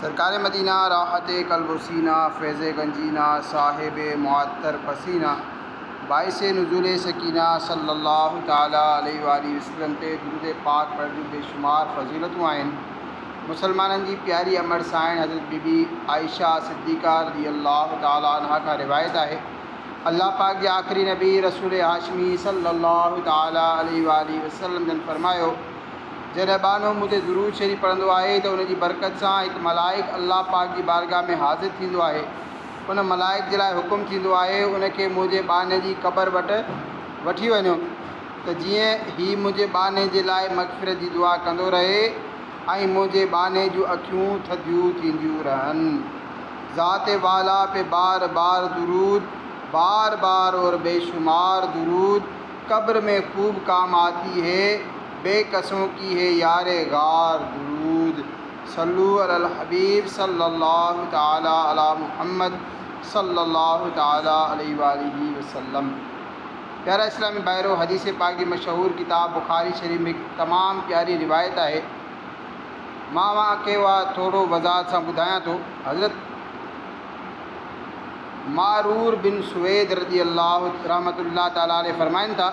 सरकार मदीना राहत कल्बुसीना फ़ैज़ गंजीना साहिब मुअत्तर पसीना बाइस नुज़ूल सकीना सल्लल्लाहु ताला अलैहि वसल्लम ते दुरूद पाक पढ़ण बेशुमार फ़ज़ीलतूं आहिनि। मुसलमाननि जी प्यारी अमर साइण हज़रत बीबी आयशा सिद्दीक़ा रज़ियल्लाहु ताला अन्हा खां रिवायत आहे, अल्लाह पाक जे आख़िरी नबी रसूल हाशमी सल्लल्लाहु ताला अलैहि वसल्लम जन फरमायो, जॾहिं बानो मुझे दुरूद शरीफ़ पढ़ंदो आहे त उन जी बरकत सां हिकु मलाइक अल्लाह पाक जी बारगाह में हाज़िर थींदो आहे। उन मलाइक जे लाइ हुकुम थींदो आहे उनखे मुंहिंजे बाने जी क़बर वटि वठी वञो त जीअं हीउ मुंहिंजे बाने जे लाइ मग़फ़िरत जी दुआ कंदो रहे ऐं मुंहिंजे बाने जूं अखियूं थधियूं थींदियूं रहनि। ज़ात वाला पे बार बार दुरूद, बार बार और बेशुमार दुरूद, कब्र में खूब काम आती है, बेकसों की है यारे गार दुरूद। सल्लु अलल हबीब सल्लल्लाहु ताला अला मुहम्मद सल्लल्लाहु ताला अलैहि वसल्लम। प्यारा इस्लामी भाइरो, हदीस पाक की मशहूर किताब बुखारी शरीफ में तमाम प्यारी रिवायत है। मां वाक़े थोड़ो वज़ाहत सां ॿुधायां थो। हज़रत मारूर बिन सुवेद रज़ियल्लाहु रहमतुल्लाह ताला अलैहि फरमाइनि था,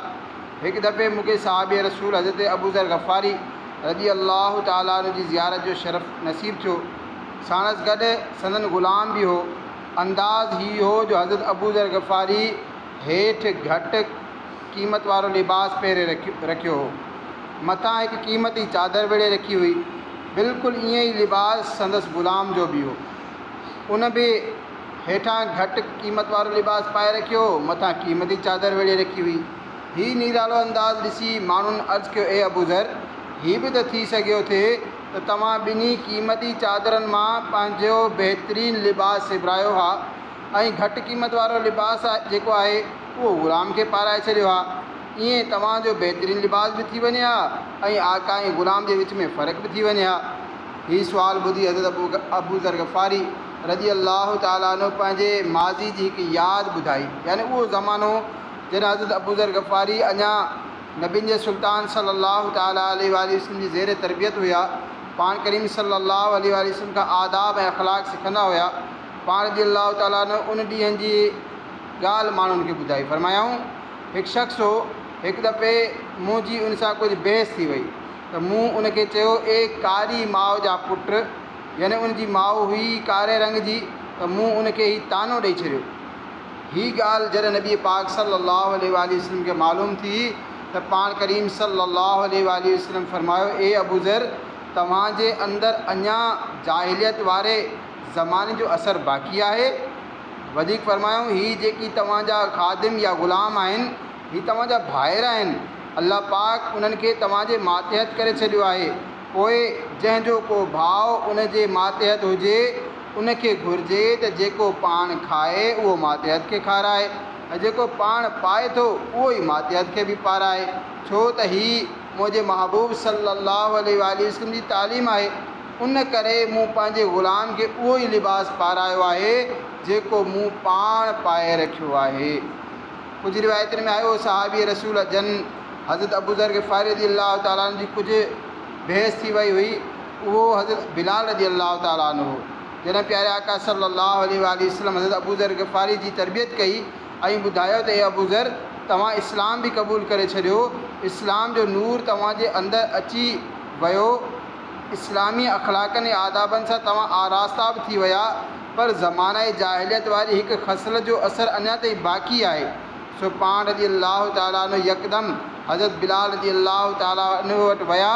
हिकु दफ़े मूंखे साहिब रसूल हज़रत अबू ज़र गफ़ारी रज़ियल्लाहु ताला अन्हु जी ज़ियारत जो शरफ़ नसीब थियो। साणस गॾु संदन ग़ुलाम बि हो। अंदाज़ ही हो जो हज़रत अबू ज़र गफ़ारी हेठि घटि क़ीमत वारो लिबास पहिरे रखियो हो, मथां हिकु क़ीमती चादर वेड़े रखी हुई। बिल्कुलु ईअं ई लिबास संदसि ग़ुलाम जो बि हो। उन बि हेठां घटि क़ीमत वारो लिबास पाए रखियो, मथां क़ीमती चादर वेड़े रखी हुई। हीउ निरालो अंदाज़ ॾिसी माण्हुनि अर्ज़ु कयो, ए अबू ज़र, हीउ बि त थी सघियो थिए त तव्हां ॿिन्ही क़ीमती चादरनि मां पंहिंजो बहितरीनु लिबास सिबरायो हा ऐं घटि क़ीमत वारो लिबास जेको आहे उहो ग़ुलाम खे पाराए छॾियो आहे। ईअं तव्हांजो बहितरीनु लिबास बि थी वञे हा ऐं आका ऐं ग़ुलाम जे विच में फ़र्क़ु बि थी वञे हा। हीउ सुवालु ॿुधी हज़रत अबू ज़र गफ़ारी रज़ियल्लाहु ताला अन्हु पंहिंजे माज़ी जी हिकु यादि ॿुधाई, यानी उहो ज़मानो जॾहिं हज़रत अबू ज़र गफ़ारी अञा नबियुनि जे सुल्तान सल्लल्लाहु ताला अलैहि वसल्लम जी ज़ेर तरबियत हुया। पाण करीम सल्लल्लाहु अलैहि वसल्लम खां आदाब ऐं अख़लाक़ सिखंदा हुया। पाण रज़ियल्लाहु ताला अन्हु उन ॾींहंनि जी ॻाल्हि माण्हुनि खे ॿुधाई। फरमायाऊं, हिकु शख़्स हो, हिकु दफ़े मुंहिंजी उन सां कुझु बहस थी वई त मूं उनखे चयो, ए कारी माउ जा पुट, यानी उनजी माउ हुई कारे रंग जी, त मूं उनखे हीउ तानो ॾेई छॾियो। हीअ ॻाल्हि जॾहिं नबी पाक सल्लल्लाहु अलैहि वसल्लम खे मालूम थी त पाण करीम सल्लल्लाहु अलैहि वसल्लम फरमायो, ए अबू ज़र, तव्हांजे अंदरि अञा जाहिलियत वारे ज़माने जो असरु बाक़ी आहे। वधीक फरमायूं, हीअ जेकी तव्हांजा ख़ादिम या ग़ुलाम आहिनि, हीअ तव्हांजा भाइर आहिनि। अल्लाह पाक उन्हनि खे तव्हांजे मातहत करे छॾियो आहे। पोइ जंहिंजो को भाउ उन जे मातहत हुजे उनखे घुरिजे त जेको पाण खाए उहो मातहत खे खाराए ऐं जेको पाण पाए थो उहो ई मातहत खे बि पाराए, छो त हीअ मुंहिंजे महबूब सल्लल्लाहु अलैहि वसल्लम जी तालीम आहे। उन करे मूं पंहिंजे ग़ुलाम खे उहो ई लिबास पारायो आहे जेको मूं पाण पाए रखियो आहे। कुझु रिवायतुनि में आयो, सहाबी रसूल जन हज़रत अबू ज़र ग़फ़ारी रज़ियल्लाहु ताला अन्हु जी कुझु बहस थी वई हुई। उहो हज़रत बिलाल रज़ियल्लाहु ताला अन्हु हो। जॾहिं प्यारे आका सल्लल्लाहु अलैहि वसल्लम हज़रत अबू ज़र ग़फ़ारी जी तरबियत कई ऐं ॿुधायो त ए अबू ज़र, तव्हां इस्लाम बि क़बूल करे छॾियो, इस्लाम जो नूर तव्हांजे अंदरि अची वियो, इस्लामी अख़लाक़नि ऐं आदाबनि सां तव्हां आरास्ता बि थी विया, पर ज़माना जाहिलियत वारी हिकु ख़सलत जो असरु अञा ताईं बाक़ी आहे। सो पाण रज़ियल्लाहु ताला अन्हु यकदमि हज़रत बिलाल रज़ियल्लाहु ताला अन्हु वटि विया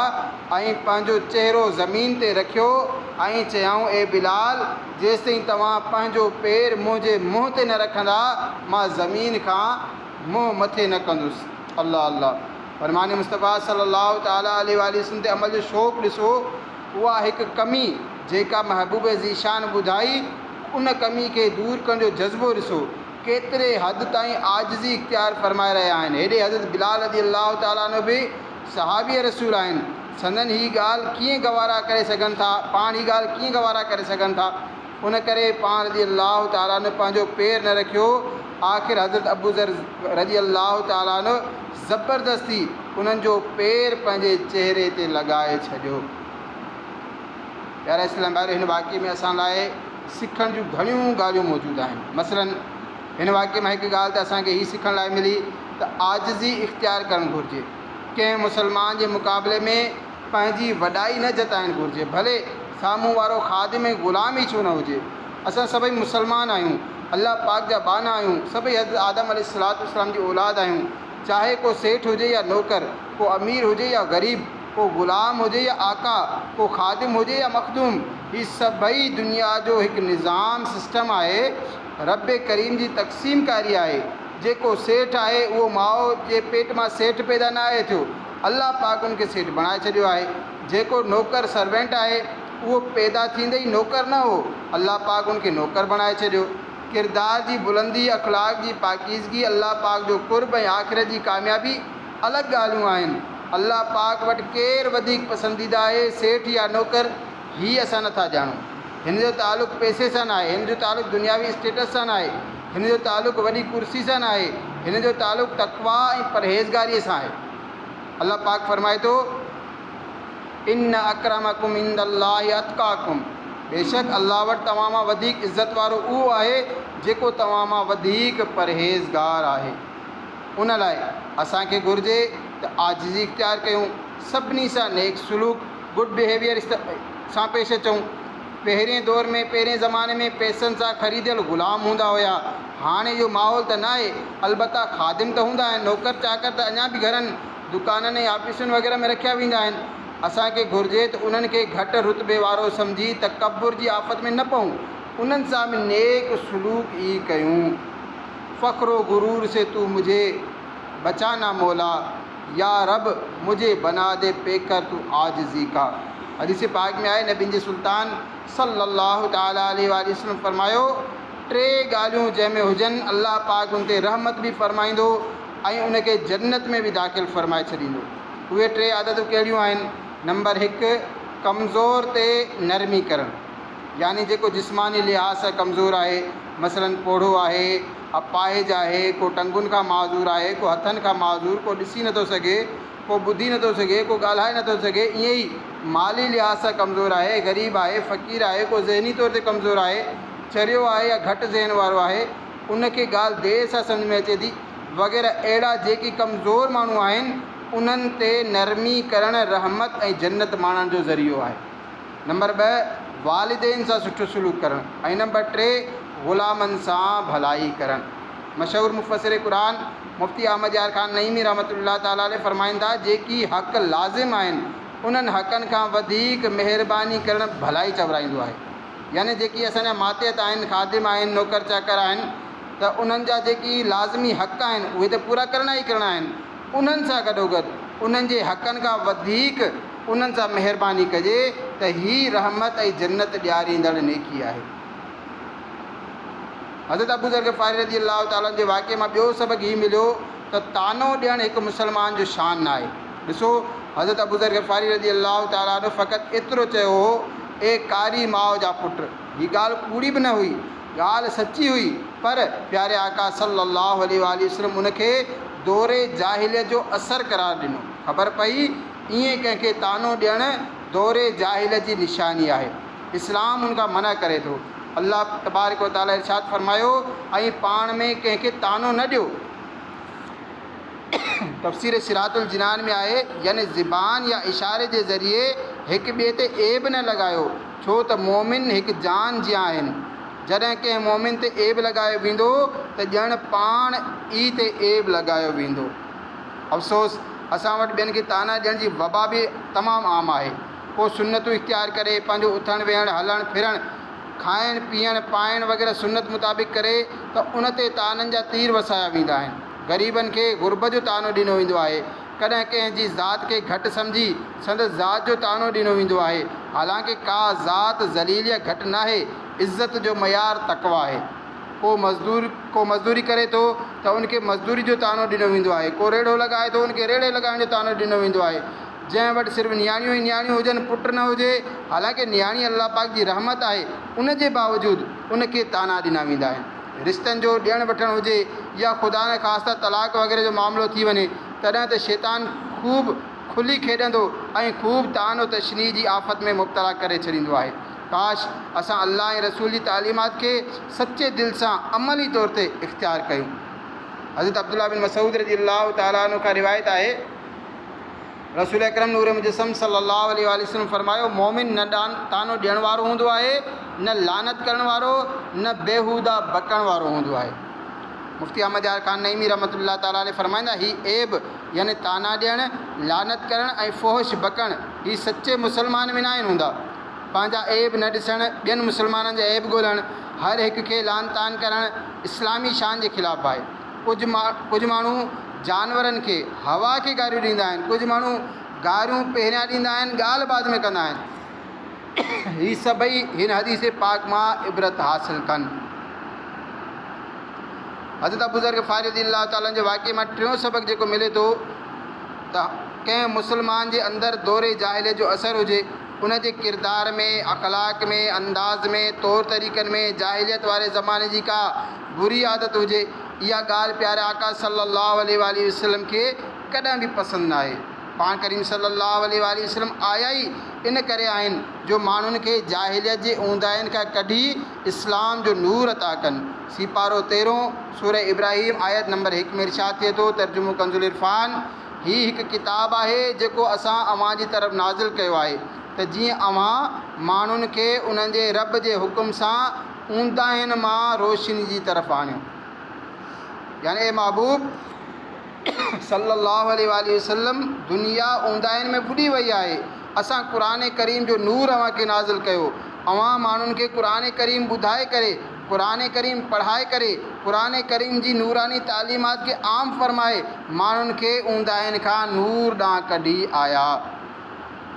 ऐं पंहिंजो चहिरो ज़मीन ते रखियो ऐं चयाऊं, ए बिलाल, जेसिताईं तव्हां पंहिंजो पेर मुंहिंजे मुंहं ते न रखंदा, मां ज़मीन खां मुंहुं मथे न कंदुसि। अल्लाह अल्लाह। फरमाने मुस्तफ़ा सल्लल्लाहु ताला अलैहि वसल्लम ते अमल जो शौक़ु ॾिसो। उहा हिकु कमी जेका महबूब ज़ीशान ॿुधाई, उन कमी खे दूरि करण जो जज़्बो ॾिसो। केतिरे हद ताईं आजिज़ी इख़्तियार फरमाए रहिया आहिनि। हेॾे हज़रत बिलाल रज़ियल्लाहु ताला अन्हु बि सहाबी रसूल आहिनि। संदन हीअ ॻाल्हि कीअं गवारा करे सघनि था, पाण हीअ ॻाल्हि कीअं गवारा करे सघनि था। उन करे पाण रज़ियल्लाहु ताला अन्हु पंहिंजो पेर न रखियो। आख़िर हज़रत अबू ज़र रज़ियल्लाहु ताला अन्हु ज़बरदस्ती उन्हनि जो पेर पंहिंजे चहिरे ते लॻाए छॾियो। प्यारा इस्लाम भाइरो, हिन वाक़े में असां लाइ सिखण जूं घणियूं ॻाल्हियूं मौजूदु आहिनि। मसलन हिन वाक़े में हिकु ॻाल्हि त असांखे हीअ सिखण लाइ मिली त आजिज़ी इख़्तियार करणु घुरिजे। कंहिं मुसलमान जे मुक़ाबले में पंहिंजी वॾाई न जताइणु घुरिजे, भले साम्हूं वारो ख़ादिम ऐं ग़ुलाम ई छो न हुजे। असां सभई मुसलमान आहियूं, अल्लाह पाक जा बाना आहियूं, सभई हज़रत आदम अलैहिस्सलाम जी औलाद आहियूं। चाहे को सेठ हुजे या नौकर, को अमीर हुजे या ग़रीब, को ग़ुलाम हुजे या आका, को ख़ादिम हुजे या मखदूम, ही सभई दुनिया जो हिकु निज़ाम सिस्टम आहे। रब करीम जी तक़सीमकारी आहे। जेको सेठ आहे उहो माउ जे पेट मां सेठ पैदा न आहे थियो, अल्लाह पाक उनखे सेठ बणाए छॾियो आहे। जेको नौकर सर्वेंट आहे उहो पैदा थींदे ई नौकर न हो, अल्लाह पाक उनखे नौकर बणाए छॾियो। किरदार जी बुलंदी, अखलाक जी पाकीज़गी, अल्लाह पाक जो कुर्ब ऐं आख़िरत जी कामयाबी अलॻि ॻाल्हियूं आहिनि। अल्लाह पाक वटि केरु वधीक पसंदीदा आहे, सेठ या नौकर, हीअ असां नथा ॼाणूं। हिन जो तालुक़ु पैसे सां न आहे, हिन जो तालुक़ु दुनियावी स्टेटस सां न आहे, हिन जो तालुक़ु वॾी कुर्सी सां न आहे, हिन जो तालुक़ु तक़वा ऐं परहेज़गारीअ सां आहे। अल्लाह पाक फरमाए थो, इन्न अक्रमकुम इंदल्लाहि अतक़ाकुम, बेशक अल्लाह वटि तव्हां मां वधीक इज़त वारो उहो आहे जेको तव्हां मां वधीक परहेज़गार आहे। उन लाइ असांखे घुरिजे त आजिज़ी इख़्तियार कयूं, सभिनी सां नेक सलूक, गुड बिहेवियर सां पेश अचूं। पहिरें दौर में, पहिरें ज़माने में पैसनि सां ख़रीदियल ग़ुलाम हूंदा हुया। हाणे इहो माहौल त न आहे। अलबत्ता ख़ादिम त हूंदा आहिनि, नौकर चाकर त अञा बि घरनि, दुकाननि ऐं ऑफिसुनि वग़ैरह में रखिया वेंदा आहिनि। असांखे घुरिजे त उन्हनि खे घटि रुतबे वारो सम्झी तकब्बुर जी आफ़त में न पऊं, उन्हनि सां बि नेक सलूक ई कयूं। फ़ख्रो गुरूर से तू मुझे बचाना मौला, या रब मुझे बना दे पेकर तू आजिज़ी का। हदीस पाक में आहे, नबी जी सुल्तान सल्लल्लाहु तआला अलैहि वसल्लम फरमायो, टे ॻाल्हियूं जंहिंमें हुजनि अल्लाह पाक उन ते रहमत बि फरमाईंदो ऐं उनखे जन्नत में बि दाख़िल फरमाए छॾींदो। उहे टे आदतूं कहिड़ियूं आहिनि? नंबर 1, कमज़ोर ते नरमी करणु, यानी जेको जिस्मानी लिहाज़ सां कमज़ोर आहे, मसलन पोढ़ो आहे, अपाहिज आहे, को टंगुनि खां माज़ूर आहे, को हथनि खां माज़ूर, को ॾिसी नथो सघे, को ॿुधी नथो सघे, को ॻाल्हाए नथो सघे, ईअं ई माली लिहाज़ सां कमज़ोर आहे, ग़रीब आहे, फ़क़ीर आहे, को ज़हनी तौर ते कमज़ोर आहे, चरियो आहे या घटि ज़हन वारो आहे, उनखे ॻाल्हि देरि सां सम्झ में अचे थी, वग़ैरह अहिड़ा जेके कमज़ोर माण्हू आहिनि उन्हनि ते नरमी करणु रहमत ऐं जन्नत माणण जो ज़रियो आहे। नंबर 2, वालिदैन सां सुठो सलूक करणु, ऐं नंबर 3, ग़ुलामनि सां भलाई करणु। मशहूर मुफ़सिर क़ुरान मुफ़्ती अहमद यार ख़ान नईमी रहमतुल्लाह ताला अलैह फरमाईंदा, जेकी हक़ लाज़िम आहिनि उन्हनि हक़नि खां वधीक महिरबानी करणु भलाई चवराईंदो आहे। यानी जेकी असांजा मातिहत आहिनि, ख़ादिम आहिनि, नौकर चाकर आहिनि, त उन्हनि जा जेकी लाज़िमी हक़ आहिनि उहे त पूरा करणा ई करणा आहिनि। उन्हनि सां गॾोगॾु उन्हनि जे हक़नि खां वधीक उन्हनि सां महिरबानी कजे त हीअ रहमत ऐं जन्नत ॾियारींदड़ नेकी आहे। हज़रत अबू ज़र ग़फ़ारी रज़ी अल्लाह ताला जे वाक़े मां ॿियो सबक़ हीअ मिलियो त तानो ॾियणु हिकु मुसलमान जो शान न आहे। ॾिसो, हज़रत अबू ज़र ग़फ़ारी रज़ी अल्लाह ताला ने फ़क़ति एतिरो चयो हो, ए कारी माउ जा पुट। हीअ ॻाल्हि कूड़ी बि न हुई, ॻाल्हि सची हुई, पर प्यारे आका सल्लल्लाहु अलैहि वसल्लम उनखे दौरे जाहिलियत जो असर करार ॾिनो। ख़बर पई ईअं कंहिंखे तानो ॾियणु दौरे जाहिलियत जी निशानी आहे, इस्लाम उनखां मना करे थो। अल्लाह तबारक व तआला इरशाद फरमायो, ऐं पाण में कंहिंखे तानो न ॾियो। तफ़सीर सिरातुल जिनान में आहे, यानी ज़बान या इशारे जे ज़रिए हिक ॿिए ते ऐब न लॻायो, छो त मोमिन हिकु जान जिया आहिनि। जॾहिं कंहिं मोमिन ते ऐब लॻायो वेंदो त ॼण पाण ई ते ऐब लॻायो वेंदो। अफ़सोस, असां वटि ॿियनि खे ताना ॾियण जी वबा बि तमामु आम आहे। को सुनतूं इख़्तियार करे पंहिंजो उथणु वेहणु, हलणु फिरणु, खाइणु पीअणु पाइणु वग़ैरह सुनत मुताबिक़ करे त उन ते ताननि जा तीर वसाया वेंदा आहिनि। ग़रीबनि खे गुरब जो तानो ॾिनो वेंदो आहे, कॾहिं कंहिंजी ज़ात खे घटि सम्झी संदसि ज़ात जो तानो ॾिनो वेंदो आहे। हालांकि का ज़ात ज़लील या घटि न आहे, इज़त जो मयार तक़वा आहे। को मज़दूरी करे थो त उनखे मज़दूरी जो तानो ॾिनो वेंदो आहे, को रेड़ो लॻाए थो उनखे रेड़े लॻाइण जो तानो ॾिनो वेंदो आहे। जंहिं वटि सिर्फ़ु नियाणियूं ई नियाणियूं हुजनि, पुटु न हुजे, हालांकि नियाणी अल्लाह पाक जी रहमत आहे, उन जे बावजूदि उनखे ताना ॾिना वेंदा आहिनि। रिश्तनि जो ॾियणु वठणु हुजे या ख़ुदा न ख़ासिता तलाक वग़ैरह जो मामिलो थी वञे, तॾहिं त शैतान खुली खेॾंदो ऐं ख़ूब तान व तशनीह जी आफ़त में मुब्तला करे छॾींदो आहे। काश असां अल्लाह ऐं रसूल जी तालीमात खे सचे दिलि सां अमली तौर ते इख़्तियार कयूं। हज़रत अब्दुल्ला बिन मसूद रज़ी अल्लाह तआला अन्हु खां रिवायत आहे, रसूल अकरम नूर मुजस्सम सल्लल्लाहु अलैहि वसल्लम फरमायो, मोमिन न तानो ॾियण वारो हूंदो आहे, न लानत करण वारो, न बेहूदा बकण वारो हूंदो आहे। मुफ्ती अहमद यार ख़ान नईमी रहमतुल्लाह तआला अलैहि फरमाईंदा, ही ऐब यानी ताना ॾियणु, लानत करणु ऐं फ़ोहिश बकणु ही सचे मुसलमान में न आहिनि हूंदा। पंहिंजा ऐब न ॾिसणु, ॿियनि मुसलमाननि जा ऐब ॻोल्हणु, हर हिक खे लान तान करणु इस्लामी शान जे ख़िलाफ़ु आहे। कुझु माण्हू जानवरनि खे, हवा खे गारियूं ॾींदा आहिनि, कुझु माण्हू गारियूं पहिरियां ॾींदा आहिनि, ॻाल्हि बाद में कंदा आहिनि। ही सभई हिन हदीस पाक मां इबरत हासिलु कनि। हज़रत अबू ज़र ग़फ़ारी रज़ियल्लाहु ताला जे वाक़े मां टियों सबक़ जेको मिले थो त कंहिं मुसलमान जे अंदरि दौरे जाहिलियत जो असरु हुजे, उन जे किरदार में, अख़लाक़ में, अंदाज़ में, तौर तरीक़नि में जाहिलियत वारे ज़माने जी का बुरी आदत हुजे, इहा ॻाल्हि प्यारे आका सल्लल्लाहु अलैहि वसल्लम खे कॾहिं बि पसंदि न आहे। पाण करीम सल्लल्लाहु अलैहि वसल्लम आया ई इन करे आहिनि जो माण्हुनि खे जाहिलियत जे ऊंदाहियुनि खां कढी इस्लाम जो नूर अता कनि। सीपारो 13 सूरह इब्राहिम आयत नंबर 1 में इरशाद थिए थो, तर्जुमो कंज़ुल इरफ़ान, ही हिकु किताबु आहे जेको असां अव्हां जी तरफ़ नाज़िल कयो आहे त जीअं अव्हां माण्हुनि खे उन्हनि जे रब जे हुकुम सां ऊंदाहियुनि मां रोशनी जी तरफ़ आणियो। यानी ए महबूब सल्लल्लाहु अलैहि वसल्लम, दुनिया ऊंदाहियुनि में बुॾी वई आहे, असां क़ुरान करीम जो नूर अव्हां खे नाज़िल कयो। अव्हां माण्हुनि खे क़ुरान करीम ॿुधाए करे, क़ुरान करीम पढ़ाए करे, क़ुरान करीम जी नूरानी तालीमात खे आम फरमाए माण्हुनि खे ऊंदाहियुनि खां नूर ॾांहुं कढी आया।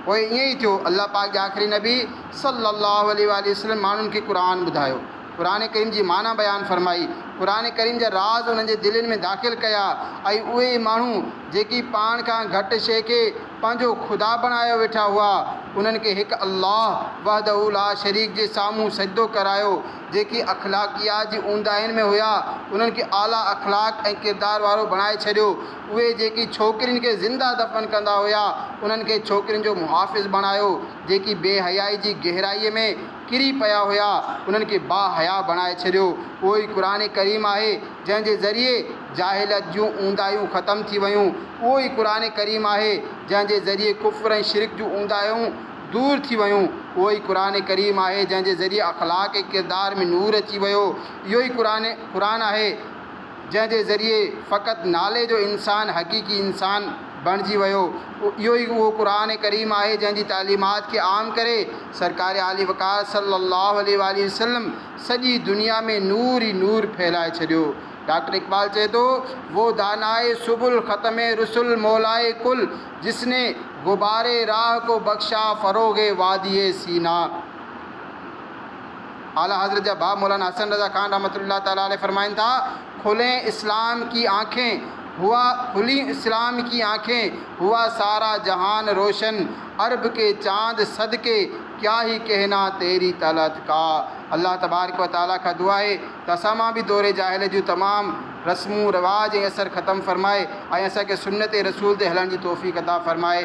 पोइ ईअं ई थियो, अल्लाह पाक जे आख़िरी नबी सल्लल्लाहु अलैहि वसल्लम माण्हुनि खे क़ुरान ॿुधायो, क़ुरान करीम जी माना बयानु फरमाई, क़ुरान करीम जा राज़ उन्हनि जे दिलनि में दाख़िल कया ऐं उहे माण्हू जेकी पाण खां घटि शइ खे पंहिंजो ख़ुदा बणायो वेठा हुआ, उन्हनि खे हिकु अल्लाह वहदहू ला शरीक जे साम्हूं सजदो करायो। जेकी अख़लाक़ियात जी ऊंदाहियुनि में हुया, उन्हनि खे आला अख़लाक़ ऐं किरदार वारो बणाए छॾियो। उहे जेकी छोकिरियुनि खे ज़िंदा दफ़न कंदा हुया, उन्हनि खे छोकिरियुनि जो मुहाफ़िज़ बणायो। जेकी बेहयाई जी गहराईअ में किरी पिया हुया, उन्हनि खे बाहया बणाए छॾियो। उहो ई क़ुरान करीम आहे जंहिंजे ज़रिए जाहिलियत जूं ऊंदाहियूं ख़तमु थी वियूं। उहो ई क़ुरान करीम आहे जंहिंजे ज़रिए कुफ़्र ऐं शिरक जूं ऊंदाहियूं दूर थी वियूं। उहो ई क़ुरान करीम आहे जंहिंजे ज़रिए अख़लाक़ ऐं किरदार में नूर अची वियो। इहो ई क़ुरान आहे जंहिंजे ज़रिए फ़क़ति नाले जो इंसानु हक़ीक़ी इंसानु बणिजी वियो। इहो ई उहो क़ुरान करीम आहे जंहिंजी तालीमात खे आम करे सरकार आली वक़ार सल्लल्लाहु अलैहि वसल्लम सॼी दुनिया में नूर ई नूर फैलाए छॾियो। डॉक्टर इकबाल चए थो, वो दानाए सुबुल ख़तमे रसुल मौलाए कुल, जिसने गुबारे राह को बख्शा फ़रोगे वादिये सीना। आला हज़रत जा बाप मौलाना हसन रज़ा खान रहमतुल्लाह तआला अलैह फरमाइन था, खुलें इस्लाम की आँखें, हुआ खुली इस्लाम की आँखें, हुआ सारा जहान रोशन, अरब के चाँद सदके क्या ही कहना तेरी तलत का। अल्लाह तबारक व तआला का दुआ है त असां मां बि दौरे जाहिलियत जूं तमामु रस्मूं रवाज ऐं असर ख़तमु फरमाए ऐं असांखे सुन्नत रसूल ते हलण जी तौफ़ीक़ अता फरमाए।